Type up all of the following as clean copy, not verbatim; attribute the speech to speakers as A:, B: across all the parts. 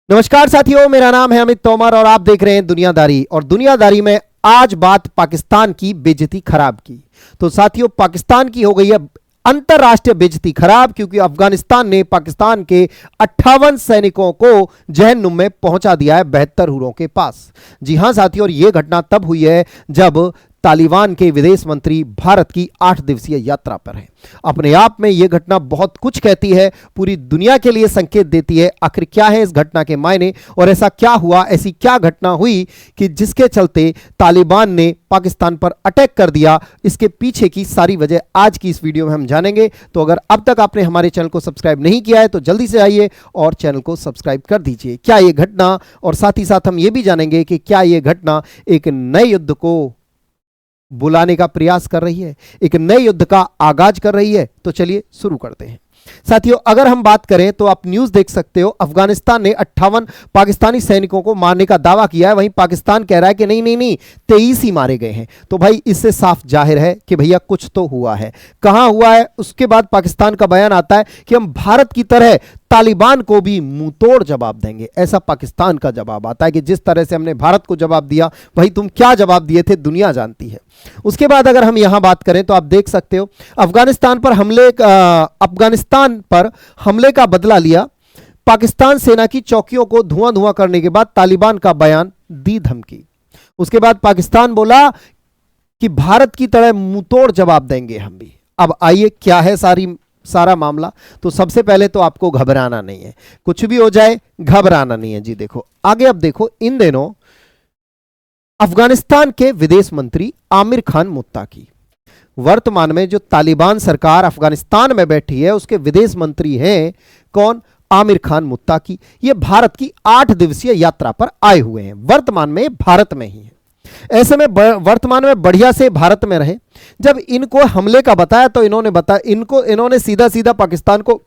A: नमस्कार साथियों, मेरा नाम है अमित तोमर और आप देख रहे हैं दुनियादारी। और दुनियादारी में आज बात पाकिस्तान की बेइज्जती खराब की। तो साथियों, पाकिस्तान की हो गई है अंतरराष्ट्रीय बेइज्जती खराब, क्योंकि अफगानिस्तान ने पाकिस्तान के 58 सैनिकों को जहन्नुम में पहुंचा दिया है 72 हुरों के पास। जी हां साथियों, और यह घटना तब हुई है जब तालिबान के विदेश मंत्री भारत की 8 दिवसीय यात्रा पर हैं। अपने आप में यह घटना बहुत कुछ कहती है, पूरी दुनिया के लिए संकेत देती है आखिर क्या है इस घटना के मायने और ऐसा क्या हुआ, ऐसी क्या घटना हुई कि जिसके चलते तालिबान ने पाकिस्तान पर अटैक कर दिया। इसके पीछे की सारी वजह आज की इस वीडियो में हम जानेंगे। तो अगर अब तक आपने हमारे चैनल को सब्सक्राइब नहीं किया है तो जल्दी से आइए और चैनल को सब्सक्राइब कर दीजिए। क्या यह घटना, और साथ ही साथ हम यह भी जानेंगे कि क्या यह घटना एक नए युद्ध को बुलाने का प्रयास कर रही है, एक नए युद्ध का आगाज कर रही है। तो चलिए शुरू करते हैं। साथियों, अगर हम बात करें तो आप न्यूज देख सकते हो, अफगानिस्तान ने 58 पाकिस्तानी सैनिकों को मारने का दावा किया है, वहीं पाकिस्तान कह रहा है कि नहीं 23 ही मारे गए हैं। तो भाई इससे साफ जाहिर है कि भैया कुछ तो हुआ है। कहां हुआ है? उसके बाद पाकिस्तान का बयान आता है कि हम भारत की तरह तालिबान को भी मुंहतोड़ जवाब देंगे। ऐसा पाकिस्तान का जवाब आता है कि जिस तरह से हमने भारत को जवाब दिया, भाई तुम क्या जवाब दिए थे दुनिया जानती है। उसके बाद अगर हम यहां बात करें तो आप देख सकते हो, अफगानिस्तान पर हमले का बदला लिया। पाकिस्तान सेना की चौकियों को धुआं धुआं करने के बाद तालिबान का बयान, दी धमकी। उसके बाद पाकिस्तान बोला कि भारत की तरह मुंहतोड़ जवाब देंगे हम भी। अब आइए क्या है सारा मामला। तो सबसे पहले तो आपको घबराना नहीं है, कुछ भी हो जाए घबराना नहीं है जी। देखो आगे, अब देखो, इन दिनों अफगानिस्तान के विदेश मंत्री आमिर खान मुत्ताकी, वर्तमान में जो तालिबान सरकार अफगानिस्तान में बैठी है उसके विदेश मंत्री हैं कौन? आमिर खान मुत्ताकी। ये भारत की 8 दिवसीय यात्रा पर आए हुए हैं, वर्तमान में भारत में ही है। ऐसे में वर्तमान में बढ़िया से भारत में रहे। जब इनको हमले का बताया तो इन्होंने सीधा सीधा पाकिस्तान को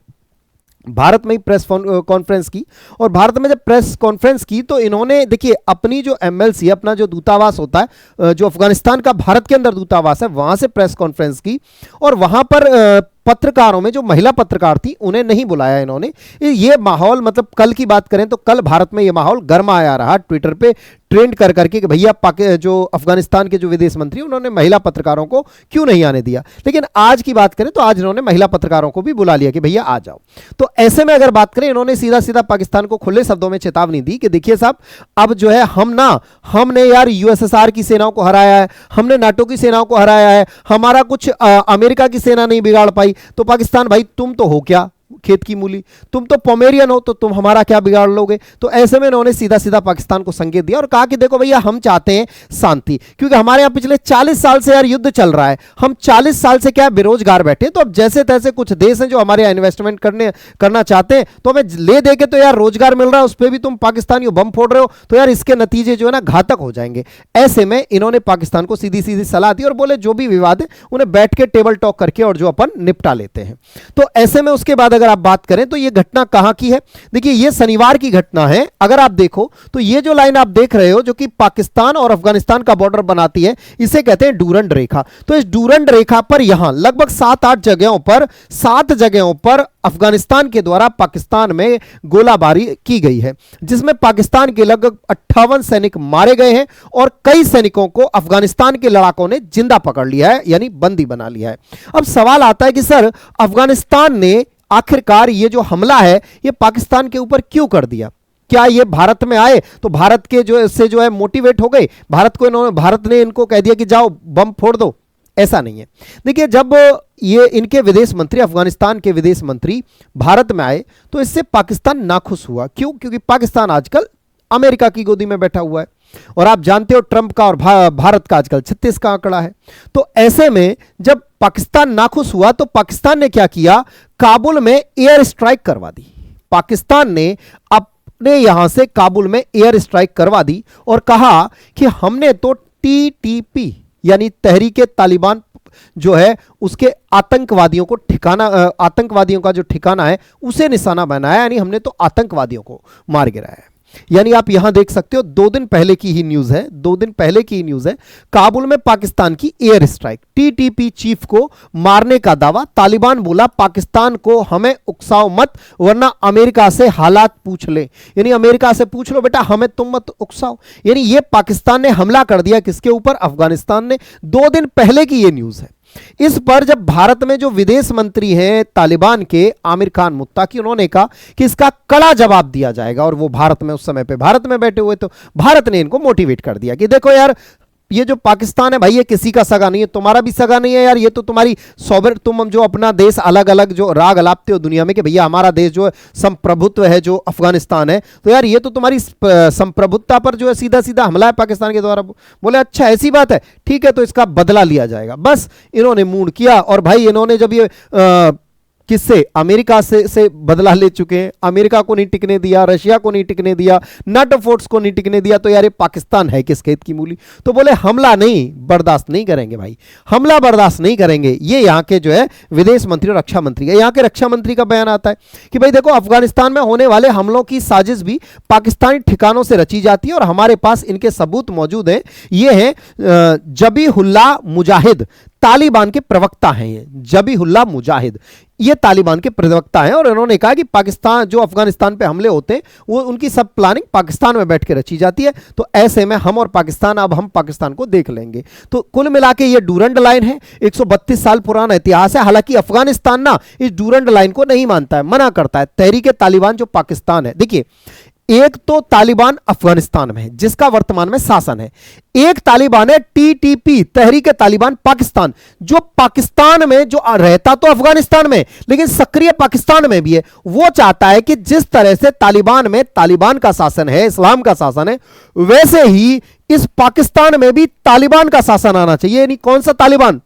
A: भारत में ही प्रेस कॉन्फ्रेंस की। और भारत में जब प्रेस कॉन्फ्रेंस की तो इन्होंने, देखिए, अपनी जो एमएलसी, अपना जो दूतावास होता है, जो अफगानिस्तान का भारत के अंदर दूतावास है, वहां से प्रेस कॉन्फ्रेंस की। और वहां पर पत्रकारों में जो महिला पत्रकार थी उन्हें नहीं बुलाया इन्होंने। ये माहौल, मतलब कल की बात करें तो कल भारत में ये माहौल गरमाया रहा, ट्विटर पे ट्रेंड कर करके कि भैया जो अफगानिस्तान के जो विदेश मंत्री उन्होंने महिला पत्रकारों को क्यों नहीं आने दिया। लेकिन आज की बात करें तो आज इन्होंने महिला पत्रकारों को भी बुला लिया कि भैया आ जाओ। तो ऐसे में अगर बात करें, इन्होंने सीधा सीधा पाकिस्तान को खुले शब्दों में चेतावनी दी कि देखिए साहब, अब जो है हमने यार यूएसएसआर की सेनाओं को हराया है, हमने नाटो की सेनाओं को हराया है, हमारा कुछ अमेरिका की सेना नहीं बिगाड़ पाई। तो पाकिस्तान भाई तुम तो हो क्या खेत की मूली, तुम तो पोमेरियन हो, तो तुम हमारा क्या बिगाड़ लोगे। तो ऐसे में इन्होंने सीधा सीधा पाकिस्तान को संकेत दिया और कहा कि देखो भैया, हम चाहते हैं शांति, क्योंकि हमारे यहां पिछले 40 साल से यार युद्ध चल रहा है, हम 40 साल से क्या बेरोजगार बैठे। तो अब जैसे तैसे कुछ देश हैं जो हमारे यहां इन्वेस्टमेंट करना चाहते हैं, तो हमें ले दे के तो यार रोजगार मिल रहा है, उस पर भी तुम पाकिस्तानियों बम फोड़ रहे हो, तो यार इसके नतीजे जो है ना घातक हो जाएंगे। ऐसे में इन्होंने पाकिस्तान को सीधी सीधी सलाह दी और बोले जो भी विवाद है उन्हें बैठ के टेबल टॉक करके और जो अपन निपटा लेते हैं। तो ऐसे में उसके बाद अगर आप बात करें तो यह घटना कहां की है? देखिए, यह शनिवार की घटना है। अगर आप देखो तो यह जो लाइन आप देख रहे हो जो कि पाकिस्तान और अफगानिस्तान का बॉर्डर बनाती है, इसे कहते हैं डूरंड रेखा। तो इस डूरंड रेखा पर यहां लगभग 7 जगहों पर अफगानिस्तान के द्वारा पाकिस्तान में गोलाबारी की गई है, जिसमें पाकिस्तान के लगभग 58 सैनिक मारे गए हैं और कई सैनिकों को अफगानिस्तान के लड़ाकों ने जिंदा पकड़ लिया है, यानी बंदी बना लिया है। अब सवाल आता है कि सर, अफगानिस्तान ने आखिरकार ये जो हमला है ये पाकिस्तान के ऊपर क्यों कर दिया? क्या ये भारत में आए तो भारत के जो है मोटिवेट हो गए, भारत ने इनको कह दिया कि जाओ बम फोड़ दो? ऐसा नहीं है। देखिए, जब ये इनके विदेश मंत्री, अफगानिस्तान के विदेश मंत्री भारत में आए तो इससे पाकिस्तान नाखुश हुआ। क्यों? क्योंकि पाकिस्तान आजकल अमेरिका की गोदी में बैठा हुआ है और आप जानते हो ट्रंप का और भारत का आजकल 36 का आंकड़ा है। तो ऐसे में जब पाकिस्तान नाखुश हुआ तो पाकिस्तान ने क्या किया? काबुल में एयर स्ट्राइक करवा दी। पाकिस्तान ने अपने यहां से काबुल में एयर स्ट्राइक करवा दी और कहा कि हमने तो टीटीपी यानी तहरीके तालिबान जो है उसके आतंकवादियों का जो ठिकाना है उसे निशाना बनाया, यानी हमने तो आतंकवादियों को मार गिराया है। यानी आप यहां देख सकते हो 2 दिन पहले की ही न्यूज है, 2 दिन पहले की ही न्यूज है। काबुल में पाकिस्तान की एयर स्ट्राइक, टीटीपी चीफ को मारने का दावा। तालिबान बोला पाकिस्तान को हमें उकसाओ मत वरना अमेरिका से हालात पूछ ले, यानी अमेरिका से पूछ लो बेटा, हमें तुम मत उकसाओ। यानी ये पाकिस्तान ने हमला कर दिया किसके ऊपर? अफगानिस्तान ने। 2 दिन पहले की ये न्यूज है। इस पर जब भारत में जो विदेश मंत्री हैं तालिबान के आमिर खान मुत्ताकी, उन्होंने कहा कि इसका कड़ा जवाब दिया जाएगा, और वो भारत में उस समय पे भारत में बैठे हुए, तो भारत ने इनको मोटिवेट कर दिया कि देखो यार, ये जो पाकिस्तान है भाई, ये किसी का सगा नहीं है, तुम्हारा भी सगा नहीं है यार, ये तो तुम्हारी सॉवरेन, तुम जो अपना देश अलग अलग जो राग अलापते हो दुनिया में कि भैया हमारा देश जो है संप्रभुत्व है, जो अफगानिस्तान है, तो यार ये तो तुम्हारी संप्रभुत्ता पर जो है सीधा सीधा हमला है पाकिस्तान के द्वारा। बोले अच्छा ऐसी बात है, ठीक है, तो इसका बदला लिया जाएगा। बस इन्होंने मूड किया, और भाई इन्होंने जब ये किससे? अमेरिका से बदला ले चुके हैं। अमेरिका को नहीं टिकने दिया, रशिया को नहीं टिकने दिया, नाटो फोर्स को नहीं टिकने दिया, तो यार ये पाकिस्तान है किस खेत की मूली। तो बोले हमला नहीं बर्दाश्त नहीं करेंगे भाई, हमला बर्दाश्त नहीं करेंगे। ये यहाँ के जो है विदेश मंत्री और रक्षा मंत्री है, यहाँ के रक्षा मंत्री का बयान आता है कि भाई देखो, अफगानिस्तान में होने वाले हमलों की साजिश भी पाकिस्तानी ठिकानों से रची जाती है और हमारे पास इनके सबूत मौजूद हैं। ये है जबीहुल्लाह मुजाहिद, तालिबान के प्रवक्ता हैं। ये जबीहुल्लाह मुजाहिद ये तालिबान के प्रवक्ता हैं, और उन्होंने कहा कि पाकिस्तान जो अफगानिस्तान पे हमले होते हैं वो उनकी सब प्लानिंग पाकिस्तान में बैठ के रची जाती है, तो ऐसे में हम और पाकिस्तान, अब हम पाकिस्तान को देख लेंगे। तो कुल मिला के ये डूरंड लाइन है, 132 साल पुराना इतिहास है। हालांकि अफगानिस्तान ना इस डूरंड लाइन को नहीं मानता है, मना करता है। तहरीक तालिबान जो पाकिस्तान है, देखिए एक तो तालिबान अफगानिस्तान में है जिसका वर्तमान में शासन है, एक तालिबान है टीटीपी तहरीक तालिबान पाकिस्तान, जो पाकिस्तान में जो रहता तो अफगानिस्तान में लेकिन सक्रिय पाकिस्तान में भी है। वो चाहता है कि जिस तरह से तालिबान में तालिबान का शासन है, इस्लाम का शासन है, वैसे ही इस पाकिस्तान में भी तालिबान का शासन आना चाहिए। यानी कौन सा तालिबान?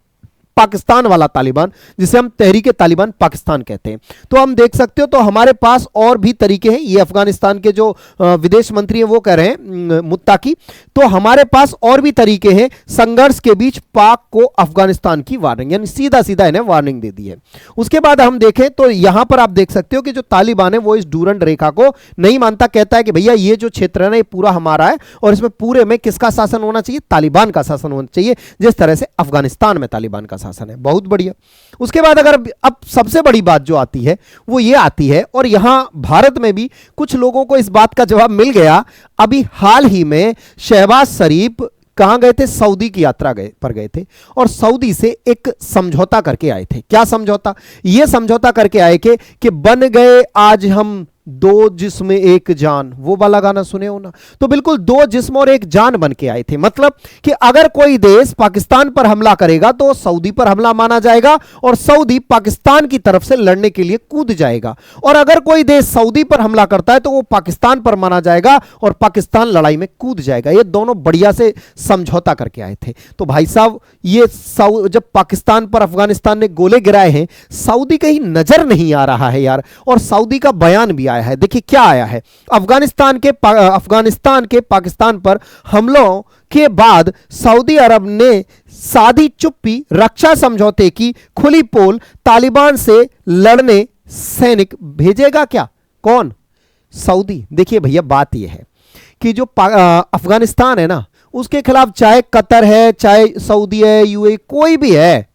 A: पाकिस्तान वाला तालिबान, जिसे हम तहरीक तालिबान पाकिस्तान कहते हैं। तो हम देख सकते हो, तो हमारे पास और भी तरीके हैं। ये अफगानिस्तान के जो विदेश मंत्री हैं वो कह रहे हैं मुत्ताकी, तो हमारे पास और भी तरीके हैं संघर्ष के बीच पाक को अफगानिस्तान की वार्निंग, यानी सीधा सीधा इन्हें वार्निंग दे दी है। उसके बाद हम देखें तो यहां पर आप देख सकते हो कि जो तालिबान है वो इस डूरंड रेखा को नहीं मानता, कहता है कि भैया ये जो क्षेत्र है ना ये पूरा हमारा है, और इसमें पूरे में किसका शासन होना चाहिए? तालिबान का शासन होना चाहिए, जिस तरह से अफगानिस्तान में तालिबान का शासन है। बहुत बढ़िया। उसके बाद अगर अब सबसे बड़ी बात जो आती है वो ये आती है, और यहां भारत में भी कुछ लोगों को इस बात का जवाब मिल गया। अभी हाल ही में शहबाज शरीफ कहां गए थे? सऊदी की यात्रा पर गए थे, और सऊदी से एक समझौता करके आए थे। क्या समझौता? यह समझौता करके आए कि बन गए आज हम दो जिस्म एक जान, वो वाला गाना सुने हो ना? तो बिल्कुल दो जिस्म और एक जान बन के आए थे। मतलब कि अगर कोई देश पाकिस्तान पर हमला करेगा तो सऊदी पर हमला माना जाएगा, और सऊदी पाकिस्तान की तरफ से लड़ने के लिए कूद जाएगा, और अगर कोई देश सऊदी पर हमला करता है तो वो पाकिस्तान पर माना जाएगा और पाकिस्तान लड़ाई में कूद जाएगा। ये दोनों बढ़िया से समझौता करके आए थे। तो भाई साहब, ये जब पाकिस्तान पर अफगानिस्तान ने गोले गिराए हैं, सऊदी कहीं नजर नहीं आ रहा है यार, और सऊदी का बयान भी आया है। देखिए क्या आया है। अफगानिस्तान के पाकिस्तान पर हमलों के बाद सऊदी अरब ने सादी चुप्पी, रक्षा समझौते की खुली पोल, तालिबान से लड़ने सैनिक भेजेगा क्या? कौन? सऊदी। देखिए भैया बात यह है कि जो अफगानिस्तान है ना, उसके खिलाफ चाहे कतर है, चाहे सऊदी है, यूएई, कोई भी है,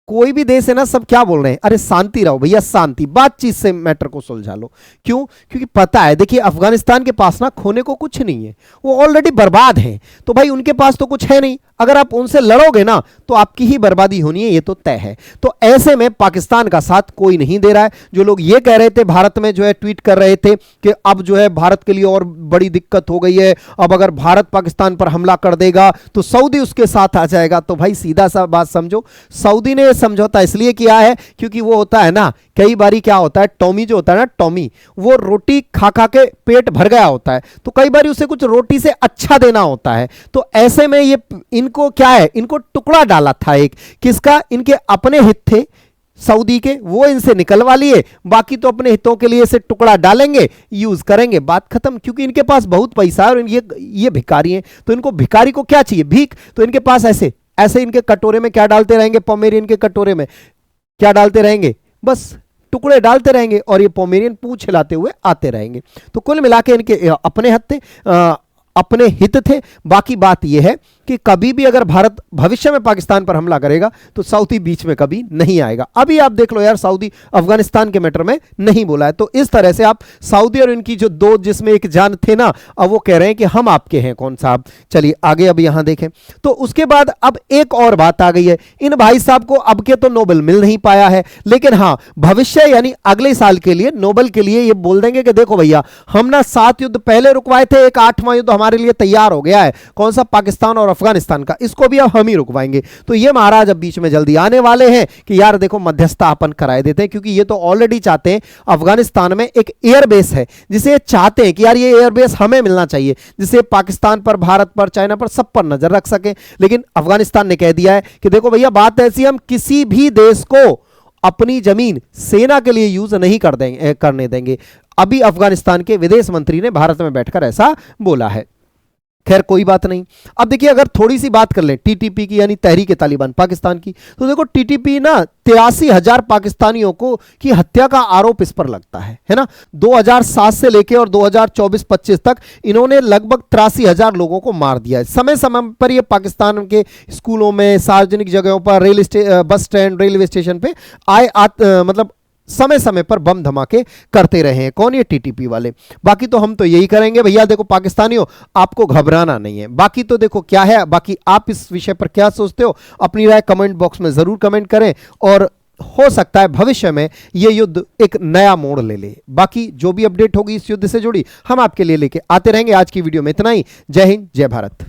A: कोई भी देश है ना, सब क्या बोल रहे हैं? अरे शांति रहो भैया, शांति, बातचीत से मैटर को सुलझा लो। क्यों? क्योंकि पता है, देखिए अफगानिस्तान के पास ना खोने को कुछ नहीं है, वो ऑलरेडी बर्बाद है, तो भाई उनके पास तो कुछ है नहीं। अगर आप उनसे लड़ोगे ना तो आपकी ही बर्बादी होनी है, ये तो तय है। तो ऐसे में पाकिस्तान का साथ कोई नहीं दे रहा है। जो लोग ये कह रहे थे, भारत में जो है ट्वीट कर रहे थे कि अब जो है भारत के लिए और बड़ी दिक्कत हो गई है, अब अगर भारत पाकिस्तान पर हमला कर देगा तो सऊदी उसके साथ आ जाएगा। तो भाई सीधा सा बात समझो, सऊदी ने समझौता इसलिए किया है क्योंकि वो होता है ना, कई बारी क्या होता है, टॉमी जो होता है ना, टॉमी, वो रोटी खा खा के पेट भर गया होता है, तो कई बारी उसे कुछ रोटी से अच्छा देना होता है। तो ऐसे में ये इनको क्या है, इनको टुकड़ा डाला था एक, किसका? इनके अपने हित थे सऊदी के, वो इनसे निकलवा लिए, बाकी तो अपने हितों के लिए इसे टुकड़ा डालेंगे, यूज करेंगे, बात खत्म। क्योंकि इनके पास बहुत पैसा है और ये भिखारी हैं, तो इनको भिखारी को क्या चाहिए? भीख। तो इनके पास ऐसे ऐसे इनके कटोरे में क्या डालते रहेंगे? पोमेरियन के कटोरे में क्या डालते रहेंगे? बस टुकड़े डालते रहेंगे और ये पोमेरियन पूंछ हिलाते हुए आते रहेंगे। तो कुल मिला के इनके अपने हित थे। बाकी बात यह है कि कभी भी अगर भारत भविष्य में पाकिस्तान पर हमला करेगा तो सऊदी बीच में कभी नहीं आएगा। अभी आप देख लो यार, सऊदी अफगानिस्तान के मैटर में नहीं बोला है। तो इस तरह से आप सऊदी और इनकी जो दो जिसमें एक जान थे ना, अब वो कह रहे हैं कि हम आपके हैं कौन साहब। चलिए आगे अब यहां देखें तो उसके बाद अब एक और बात आ गई है। इन भाई साहब को अब के तो नोबेल मिल नहीं पाया है, लेकिन हां भविष्य यानी अगले साल के लिए नोबेल के लिए ये बोल देंगे कि देखो भैया, हम ना 7 युद्ध पहले रुकवाए थे, एक 8वां युद्ध हमारे लिए तैयार हो गया है, कौन सा, पाकिस्तान और अफगानिस्तान का, इसको भी अब हम ही रुकवाएंगे। तो ये महाराज अब बीच में जल्दी आने वाले हैं कि यार देखो मध्यस्थता अपन कराए देते हैं, क्योंकि ये तो ऑलरेडी चाहते हैं। अफगानिस्तान में एक एयरबेस है जिसे ये चाहते हैं कि यार ये एयरबेस हमें मिलना चाहिए, जिसे पाकिस्तान पर, भारत पर, चाइना पर, सब पर नजर रख सके। लेकिन अफगानिस्तान ने कह दिया है कि देखो भैया बात ऐसी, हम किसी भी देश को अपनी जमीन सेना के लिए यूज नहीं करने देंगे। अभी अफगानिस्तान के विदेश मंत्री ने भारत में बैठकर ऐसा बोला है। खैर कोई बात नहीं। अब देखिए अगर थोड़ी सी बात कर लें टीटीपी की यानी तहरीक-ए-तालिबान पाकिस्तान की, तो देखो टीटीपी ना 83,000 पाकिस्तानियों को की हत्या का आरोप इस पर लगता है ना। 2007 से लेके और 2024-25 तक इन्होंने लगभग 83,000 लोगों को मार दिया है। समय समय पर ये पाकिस्तान के स्कूलों में, सार्वजनिक जगहों पर, बस स्टैंड, रेलवे स्टेशन पे मतलब समय समय पर बम धमाके करते रहे हैं। कौन, ये टीटीपी वाले। बाकी तो हम तो यही करेंगे भैया, देखो पाकिस्तानियों आपको घबराना नहीं है। बाकी तो देखो क्या है, बाकी आप इस विषय पर क्या सोचते हो, अपनी राय कमेंट बॉक्स में जरूर कमेंट करें, और हो सकता है भविष्य में यह युद्ध एक नया मोड़ ले ले। बाकी जो भी अपडेट होगी इस युद्ध से जुड़ी हम आपके लिए लेके आते रहेंगे। आज की वीडियो में इतना ही। जय हिंद, जय भारत।